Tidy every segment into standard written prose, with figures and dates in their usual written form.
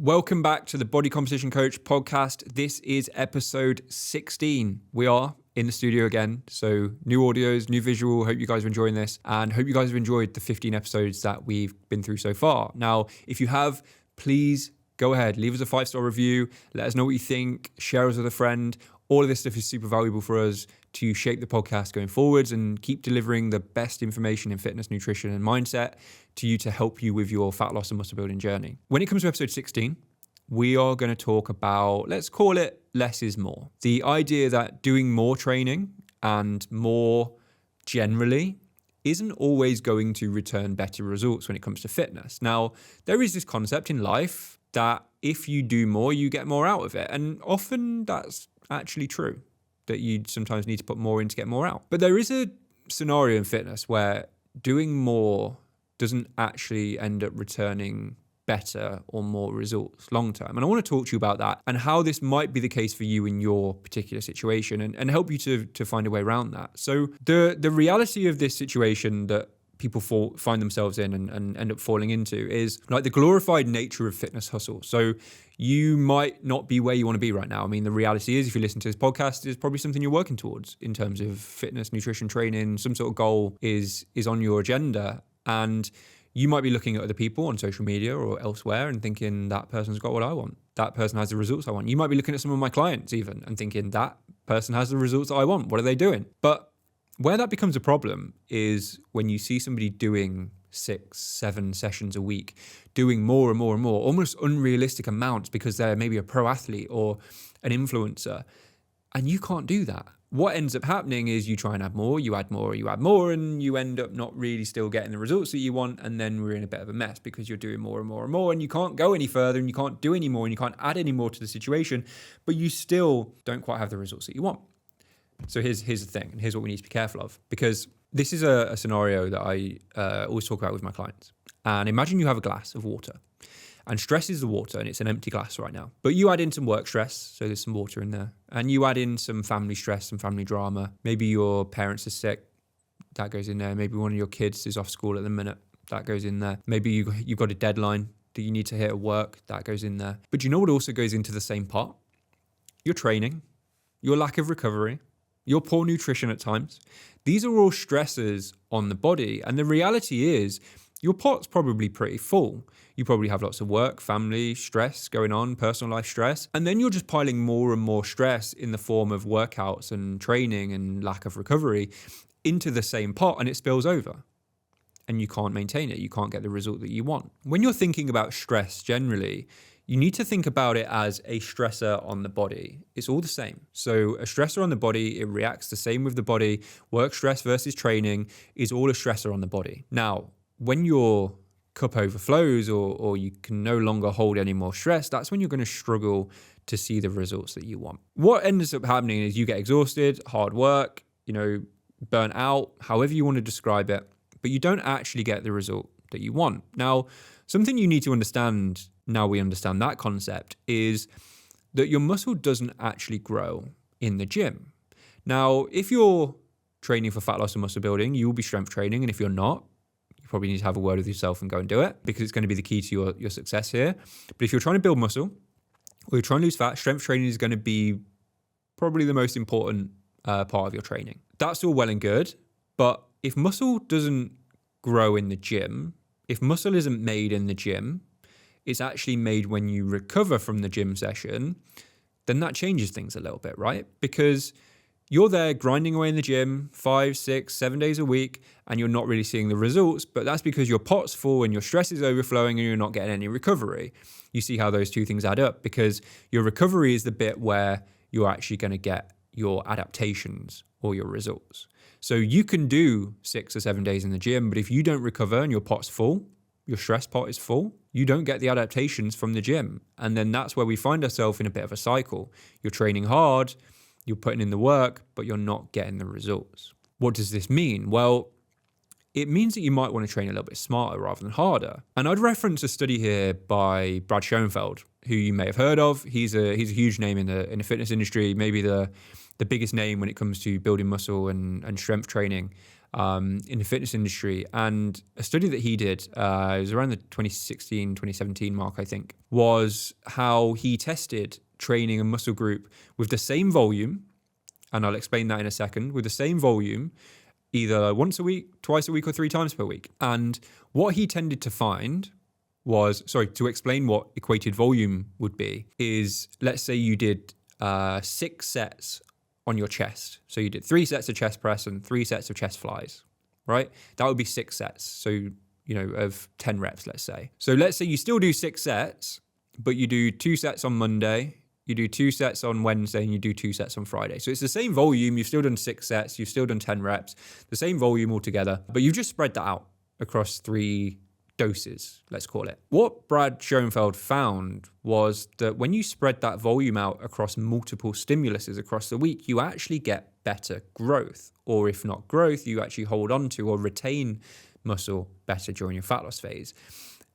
Welcome back to the Body Composition Coach podcast. This is episode 16. We are in the studio again, so new audios, new visual. Hope you guys are enjoying this and hope you guys have enjoyed the 15 episodes that we've been through so far. Now, if you have, please go ahead, leave us a 5-star review. Let us know what you think. Share us with a friend. All of this stuff is super valuable for us to shape the podcast going forwards and keep delivering the best information in fitness, nutrition, and mindset to you to help you with your fat loss and muscle building journey. When it comes to episode 16, we are going to talk about, let's call it less is more. The idea that doing more training and more generally isn't always going to return better results when it comes to fitness. Now, there is this concept in life that if you do more, you get more out of it. And often that's actually true, that you sometimes need to put more in to get more out. But there is a scenario in fitness where doing more doesn't actually end up returning better or more results long term. And I want to talk to you about that and how this might be the case for you in your particular situation and help you to find a way around that. So the reality of this situation that people find themselves in and end up falling into is like the glorified nature of fitness hustle. So you might not be where you want to be right now. I mean, the reality is if you listen to this podcast, it's probably something you're working towards in terms of fitness, nutrition, training, some sort of goal is on your agenda. And you might be looking at other people on social media or elsewhere and thinking that person's got what I want. That person has the results I want. You might be looking at some of my clients even and thinking that person has the results that I want. What are they doing? But where that becomes a problem is when you see somebody doing 6-7 sessions a week, doing more and more and more, almost unrealistic amounts because they're maybe a pro athlete or an influencer, and you can't do that. What ends up happening is you try and add more, you add more, you add more, and you end up not really still getting the results that you want, and then we're in a bit of a mess because you're doing more and more and more, and you can't go any further, and you can't do any more, and you can't add any more to the situation, but you still don't quite have the results that you want. So here's the thing, and here's what we need to be careful of, because this is a scenario that I always talk about with my clients. And imagine you have a glass of water, and stress is the water, and it's an empty glass right now. But you add in some work stress, so there's some water in there, and you add in some family stress, some family drama. Maybe your parents are sick, that goes in there. Maybe one of your kids is off school at the minute, that goes in there. Maybe you've got a deadline that you need to hit at work, that goes in there. But you know what also goes into the same pot? Your training, your lack of recovery, your poor nutrition at times. These are all stressors on the body. And the reality is your pot's probably pretty full. You probably have lots of work, family, stress going on, personal life stress. And then you're just piling more and more stress in the form of workouts and training and lack of recovery into the same pot, and it spills over. And you can't maintain it. You can't get the result that you want. When you're thinking about stress generally, you need to think about it as a stressor on the body. It's all the same. So a stressor on the body, it reacts the same with the body. Work stress versus training is all a stressor on the body. Now, when your cup overflows or you can no longer hold any more stress, that's when you're going to struggle to see the results that you want. What ends up happening is you get exhausted, hard work, burnt out, however you want to describe it, but you don't actually get the result that you want. Now, something you need to understand, now we understand that concept, is that your muscle doesn't actually grow in the gym. Now, if you're training for fat loss and muscle building, you will be strength training. And if you're not, you probably need to have a word with yourself and go and do it, because it's going to be the key to your success here. But if you're trying to build muscle or you're trying to lose fat, strength training is going to be probably the most important part of your training. That's all well and good. But if muscle doesn't grow in the gym, if muscle isn't made in the gym, it's actually made when you recover from the gym session, then that changes things a little bit, right? Because you're there grinding away in the gym 5, 6, 7 days a week, and you're not really seeing the results, but that's because your pot's full and your stress is overflowing and you're not getting any recovery. You see how those two things add up, because your recovery is the bit where you're actually going to get your adaptations or your results. So you can do 6 or 7 days in the gym, but if you don't recover and your pot's full, your stress pot is full, you don't get the adaptations from the gym. And then that's where we find ourselves in a bit of a cycle. You're training hard, you're putting in the work, but you're not getting the results. What does this mean? Well, it means that you might want to train a little bit smarter rather than harder. And I'd reference a study here by Brad Schoenfeld, who you may have heard of. He's a huge name in the fitness industry, maybe the biggest name when it comes to building muscle and strength training. in the fitness industry. And a study that he did, it was around the 2016, 2017 mark, I think, was how he tested training a muscle group with the same volume, and I'll explain that in a second, with the same volume, either once a week, twice a week, or 3 times per week. And what he tended to find was, to explain what equated volume would be, is let's say you did 6 sets on your chest. So you did 3 sets of chest press and 3 sets of chest flies, right? That would be 6 sets. So, of 10 reps, let's say. So let's say you still do 6 sets, but you do 2 sets on Monday, you do 2 sets on Wednesday, and you do 2 sets on Friday. So it's the same volume. You've still done 6 sets. You've still done 10 reps, the same volume altogether, but you've just spread that out across 3 doses, let's call it. What Brad Schoenfeld found was that when you spread that volume out across multiple stimuluses across the week, you actually get better growth. Or if not growth, you actually hold on to or retain muscle better during your fat loss phase.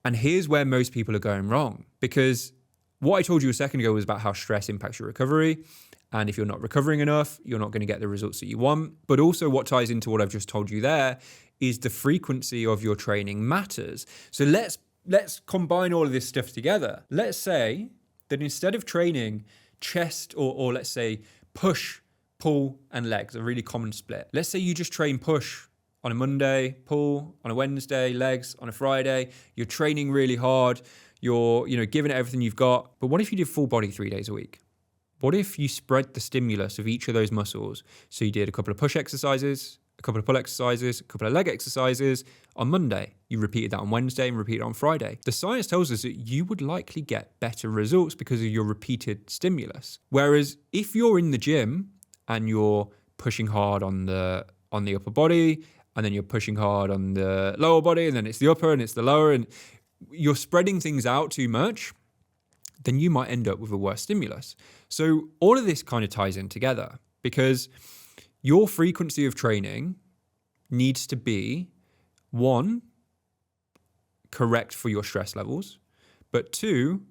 And here's where most people are going wrong, because what I told you a second ago was about how stress impacts your recovery. And if you're not recovering enough, you're not going to get the results that you want. But also what ties into what I've just told you there is the frequency of your training matters. So let's combine all of this stuff together. Let's say that instead of training chest or let's say push, pull, and legs, a really common split. Let's say you just train push on a Monday, pull on a Wednesday, legs on a Friday. You're training really hard. You're, giving it everything you've got. But what if you did full body 3 days a week? What if you spread the stimulus of each of those muscles? So you did a couple of push exercises, a couple of pull exercises, a couple of leg exercises on Monday. You repeated that on Wednesday and repeated it on Friday. The science tells us that you would likely get better results because of your repeated stimulus. Whereas if you're in the gym and you're pushing hard on the upper body, and then you're pushing hard on the lower body, and then it's the upper and it's the lower, and you're spreading things out too much, then you might end up with a worse stimulus. So all of this kind of ties in together, because your frequency of training needs to be, 1, correct for your stress levels, but 2,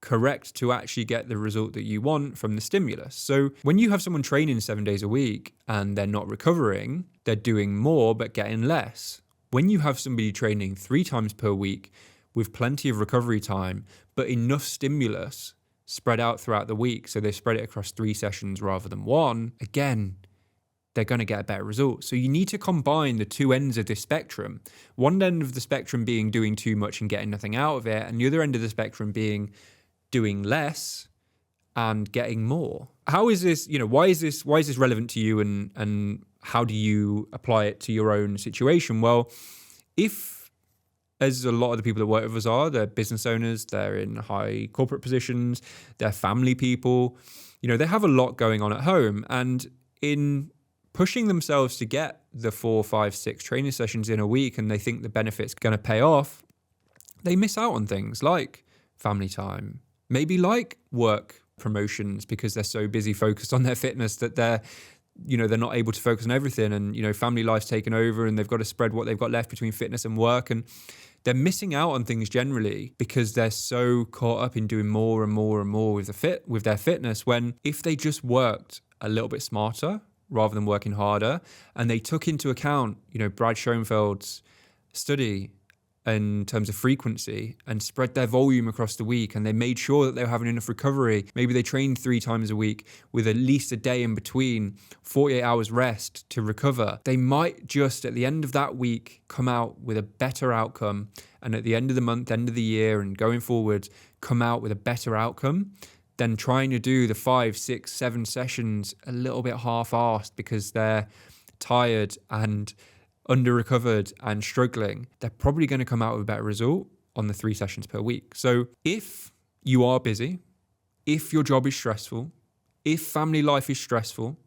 correct to actually get the result that you want from the stimulus. So when you have someone training 7 days a week and they're not recovering, they're doing more but getting less. When you have somebody training 3 times per week with plenty of recovery time, but enough stimulus spread out throughout the week, so they spread it across 3 sessions rather than 1, again, they're going to get a better result. So you need to combine the 2 ends of this spectrum. One end of the spectrum being doing too much and getting nothing out of it, and the other end of the spectrum being doing less and getting more. How is this, why is this relevant to you, and how do you apply it to your own situation? Well, if, as a lot of the people that work with us are, they're business owners, they're in high corporate positions, they're family people, they have a lot going on at home, and in pushing themselves to get the 4, 5, 6 training sessions in a week, and they think the benefit's going to pay off, they miss out on things like family time, maybe like work promotions, because they're so busy focused on their fitness that they're not able to focus on everything, and family life's taken over, and they've got to spread what they've got left between fitness and work, and they're missing out on things generally because they're so caught up in doing more and more and more with their fitness, when if they just worked a little bit smarter rather than working harder, and they took into account Brad Schoenfeld's study in terms of frequency and spread their volume across the week, and they made sure that they were having enough recovery. Maybe they trained 3 times a week with at least a day in between, 48 hours rest to recover. They might just at the end of that week come out with a better outcome, and at the end of the month, end of the year, and going forward, come out with a better outcome than trying to do the 5, 6, 7 sessions a little bit half-assed because they're tired and under-recovered and struggling. They're probably going to come out with a better result on the 3 sessions per week. So if you are busy, if your job is stressful, if family life is stressful,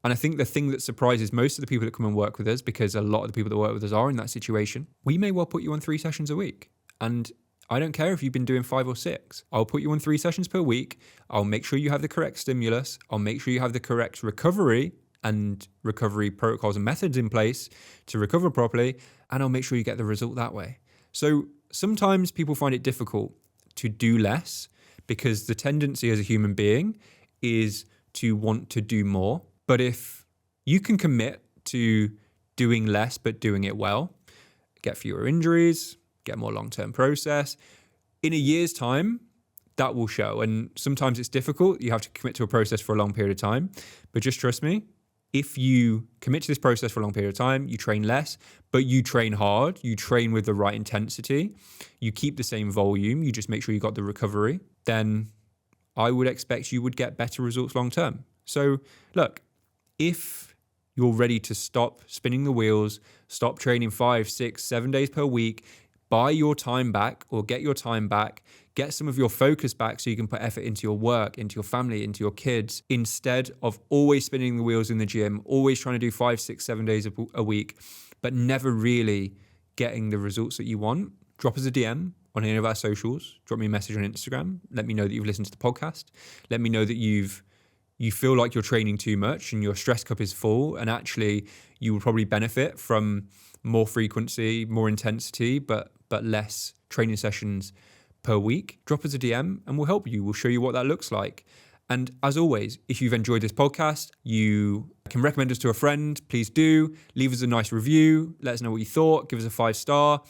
and I think the thing that surprises most of the people that come and work with us, because a lot of the people that work with us are in that situation, we may well put you on 3 sessions a week. And I don't care if you've been doing 5 or 6. I'll put you on 3 sessions per week. I'll make sure you have the correct stimulus. I'll make sure you have the correct recovery and recovery protocols and methods in place to recover properly, and I'll make sure you get the result that way. So sometimes people find it difficult to do less because the tendency as a human being is to want to do more. But if you can commit to doing less but doing it well, get fewer injuries, get more long-term process. In a year's time, that will show. And sometimes it's difficult. You have to commit to a process for a long period of time. But just trust me, if you commit to this process for a long period of time, you train less, but you train hard, you train with the right intensity, you keep the same volume, you just make sure you got the recovery, then I would expect you would get better results long term. So look, if you're ready to stop spinning the wheels, stop training 5, 6, 7 days per week, buy your time back or get your time back, get some of your focus back so you can put effort into your work, into your family, into your kids, instead of always spinning the wheels in the gym, always trying to do 5, 6, 7 days a week, but never really getting the results that you want, drop us a DM on any of our socials, drop me a message on Instagram, let me know that you've listened to the podcast, let me know that you feel like you're training too much and your stress cup is full, and actually you will probably benefit from more frequency, more intensity, but less training sessions per week. Drop us a DM and we'll help you. We'll show you what that looks like. And as always, if you've enjoyed this podcast, you can recommend us to a friend. Please do. Leave us a nice review. Let us know what you thought. Give us a 5-star.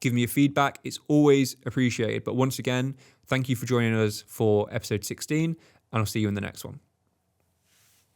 Give me your feedback. It's always appreciated. But once again, thank you for joining us for episode 16, and I'll see you in the next one.